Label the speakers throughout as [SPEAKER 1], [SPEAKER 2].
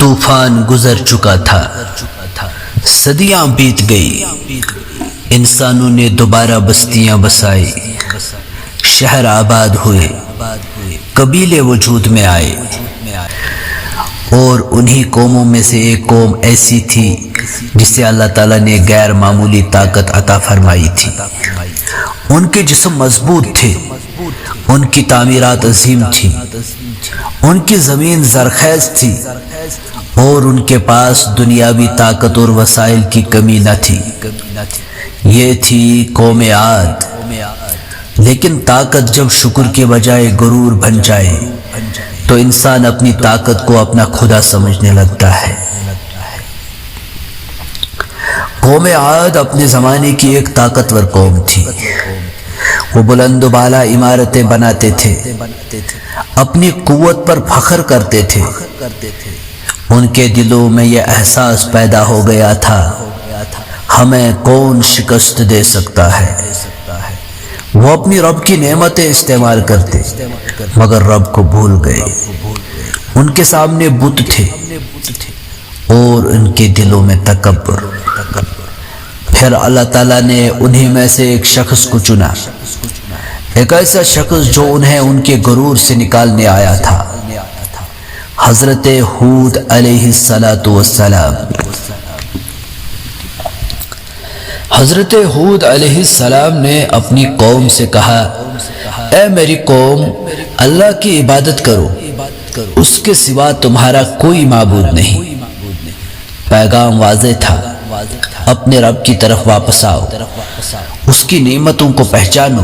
[SPEAKER 1] طوفان گزر چکا تھا، صدیاں بیت گئی، انسانوں نے دوبارہ بستیاں بسائی، شہر آباد ہوئے، قبیلے وجود میں آئے، اور انہی قوموں میں سے ایک قوم ایسی تھی جسے اللہ تعالیٰ نے غیر معمولی طاقت عطا فرمائی تھی۔ ان کے جسم مضبوط تھے، ان کی تعمیرات عظیم تھی، ان کی زمین زرخیز تھی، اور ان کے پاس دنیاوی طاقت اور وسائل کی کمی نہ تھی۔ یہ تھی قوم عاد۔ لیکن طاقت جب شکر کے بجائے غرور بن جائے تو انسان اپنی طاقت کو اپنا خدا سمجھنے لگتا ہے۔ قوم عاد اپنے زمانے کی ایک طاقتور قوم تھی۔ وہ بلند و بالا عمارتیں بناتے تھے، اپنی قوت پر فخر کرتے تھے۔ ان کے دلوں میں یہ احساس پیدا ہو گیا تھا، ہمیں کون شکست دے سکتا ہے۔ وہ اپنی رب کی نعمتیں استعمال کرتے مگر رب کو بھول گئے۔ ان کے سامنے بت تھے اور ان کے دلوں میں تکبر۔ پھر اللہ تعالیٰ نے انہی میں سے ایک شخص کو چنا، ایک ایسا شخص جو انہیں ان کے غرور سے نکالنے آیا تھا، حضرت ہود علیہ السلام۔ حضرت ہود علیہ السلام نے اپنی قوم سے کہا، اے میری قوم، اللہ کی عبادت کرو، اس کے سوا تمہارا کوئی معبود نہیں۔ پیغام واضح تھا، اپنے رب کی طرف واپس آؤ، اس کی نعمتوں کو پہچانو،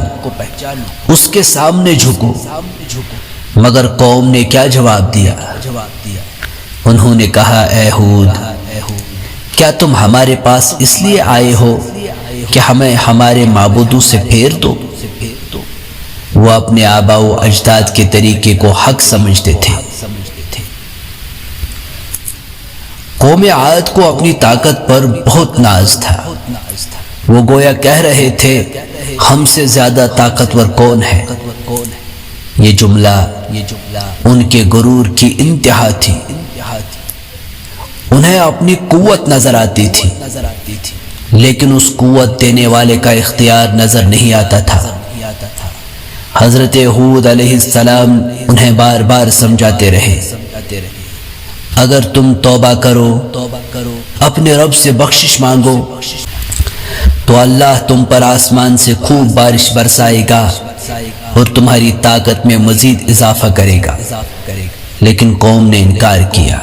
[SPEAKER 1] اس کے سامنے جھکو۔ مگر قوم نے کیا جواب دیا؟ انہوں نے کہا، اے ہود، کیا تم ہمارے پاس اس لیے آئے ہو کہ ہمیں ہمارے معبودوں سے پھیر دو؟ وہ اپنے آباء و اجداد کے طریقے کو حق سمجھتے تھے۔ قوم عاد کو اپنی طاقت پر بہت ناز تھا۔ وہ گویا کہہ رہے تھے، ہم سے زیادہ طاقتور کون ہے؟ یہ جملہ ان کے غرور کی انتہا تھی۔ انہیں اپنی قوت نظر آتی تھی، لیکن اس قوت دینے والے کا اختیار نظر نہیں آتا تھا۔ حضرت ہود علیہ السلام انہیں بار بار سمجھاتے رہے، اگر تم توبہ کرو، اپنے رب سے بخشش مانگو، تو اللہ تم پر آسمان سے خوب بارش برسائے گا اور تمہاری طاقت میں مزید اضافہ کرے گا۔ لیکن قوم نے انکار کیا۔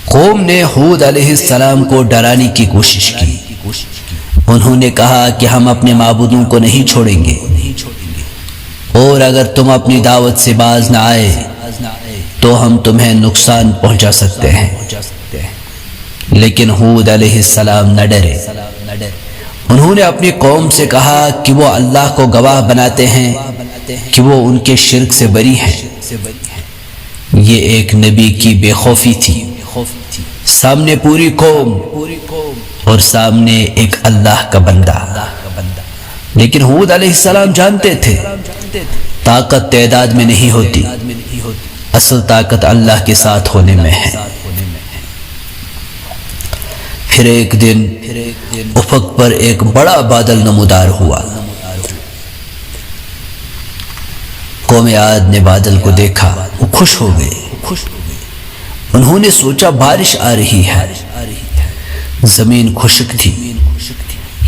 [SPEAKER 1] قوم نے ہود علیہ السلام کو ڈرانے کی کوشش کی۔ انہوں نے کہا کہ ہم اپنے معبودوں کو نہیں چھوڑیں گے، اور اگر تم اپنی دعوت سے باز نہ آئے تو ہم تمہیں نقصان پہنچا سکتے ہیں۔ لیکن ہود علیہ السلام نہ ڈرے۔ انہوں نے اپنی قوم سے کہا کہ وہ اللہ کو گواہ بناتے ہیں کہ وہ ان کے شرک سے بری ہیں۔ یہ ایک نبی کی بے خوفی تھی، سامنے پوری قوم اور سامنے ایک اللہ کا بندہ۔ لیکن ہود علیہ السلام جانتے تھے، طاقت تعداد میں نہیں ہوتی، اصل طاقت اللہ کے ساتھ ہونے میں ہے۔ پھر ایک دن افق پر ایک بڑا بادل نمودار ہوا۔ قوم عاد نے بادل کو دیکھا، وہ خوش ہو گئے۔ انہوں نے سوچا بارش آ رہی ہے۔ زمین خشک تھی،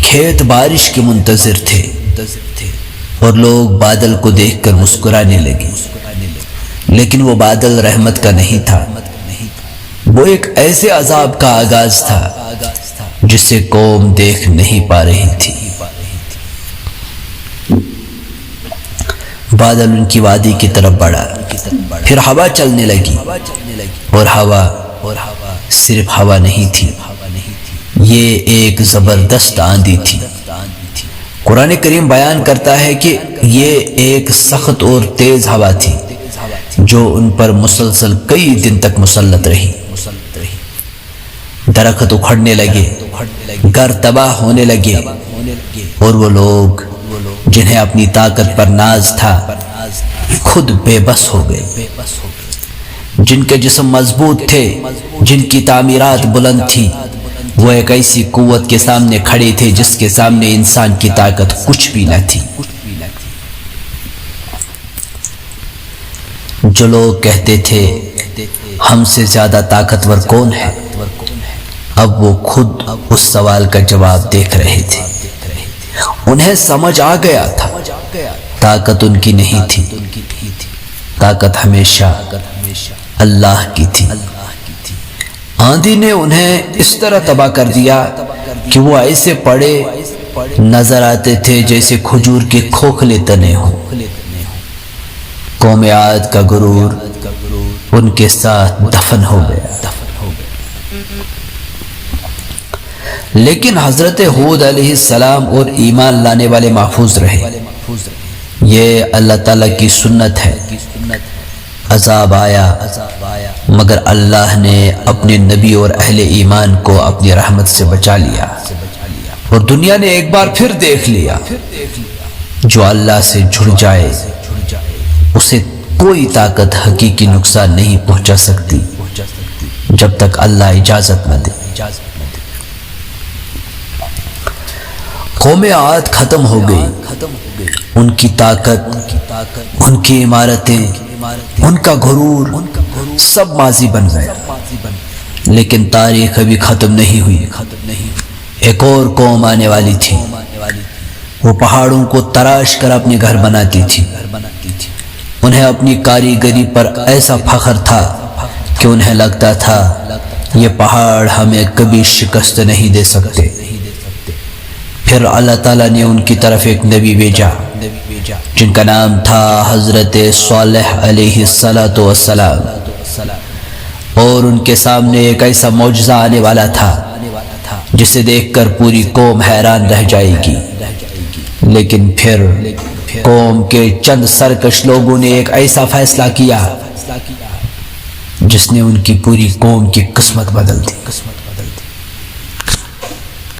[SPEAKER 1] کھیت بارش کے منتظر تھے، اور لوگ بادل کو دیکھ کر مسکرانے لگے۔ لیکن وہ بادل رحمت کا نہیں تھا، وہ ایک ایسے عذاب کا آغاز تھا جسے قوم دیکھ نہیں پا رہی تھی۔ بادل ان کی وادی کی طرف بڑھا، پھر ہوا چلنے لگی، اور ہوا صرف ہوا نہیں تھی، یہ ایک زبردست آندھی تھی۔ قرآن کریم بیان کرتا ہے کہ یہ ایک سخت اور تیز ہوا تھی جو ان پر مسلسل کئی دن تک مسلط رہی۔ درخت اکھڑنے لگے، گھر تباہ ہونے لگے، اور وہ لوگ جنہیں اپنی طاقت پر ناز تھا خود بے بس ہو گئے۔ جن کے جسم مضبوط تھے، جن کی تعمیرات بلند تھی، وہ ایک ایسی قوت کے سامنے کھڑے تھے جس کے سامنے انسان کی طاقت کچھ بھی نہ تھی۔ جو لوگ کہتے تھے ہم سے زیادہ طاقتور کون ہے، اب وہ خود اس سوال کا جواب دیکھ رہے تھے۔ انہیں سمجھ آ گیا تھا طاقت ان کی نہیں تھی، طاقت ہمیشہ اللہ کی تھی۔ آندھی نے انہیں اس طرح تباہ کر دیا کہ وہ ایسے پڑے نظر آتے تھے جیسے کھجور کے کھوکھلے تنے ہوں۔ قوم عاد کا غرور ان کے ساتھ دفن ہو گیا۔ لیکن حضرت ہود علیہ السلام اور ایمان لانے والے محفوظ رہے۔ یہ اللہ تعالیٰ کی سنت ہے۔ عذاب آیا مگر اللہ نے اپنے نبی اور اہل ایمان کو اپنی رحمت سے بچا لیا، اور دنیا نے ایک بار پھر دیکھ لیا جو اللہ سے جڑ جائے اسے کوئی طاقت حقیقی نقصان نہیں پہنچا سکتی جب تک اللہ اجازت نہ دے۔ قوم عاد ختم ہو گئی، ان کی طاقت، ان کی عمارتیں، ان کا غرور سب ماضی بن گیا۔ لیکن تاریخ ابھی ختم نہیں ہوئی۔ ایک اور قوم آنے والی تھی، وہ پہاڑوں کو تراش کر اپنے گھر بناتی تھی۔ انہیں اپنی کاریگری پر ایسا فخر تھا کہ انہیں لگتا تھا یہ پہاڑ ہمیں کبھی شکست نہیں دے سکتے۔ پھر اللہ تعالیٰ نے ان کی طرف ایک نبی بھیجا جن کا نام تھا حضرت صالح علیہ السلام، اور ان کے سامنے ایک ایسا معجزہ آنے والا تھا جسے دیکھ کر پوری قوم حیران رہ جائے گی۔ لیکن پھر قوم کے چند سرکش لوگوں نے ایک ایسا فیصلہ کیا جس نے ان کی پوری قوم کی قسمت بدل دی۔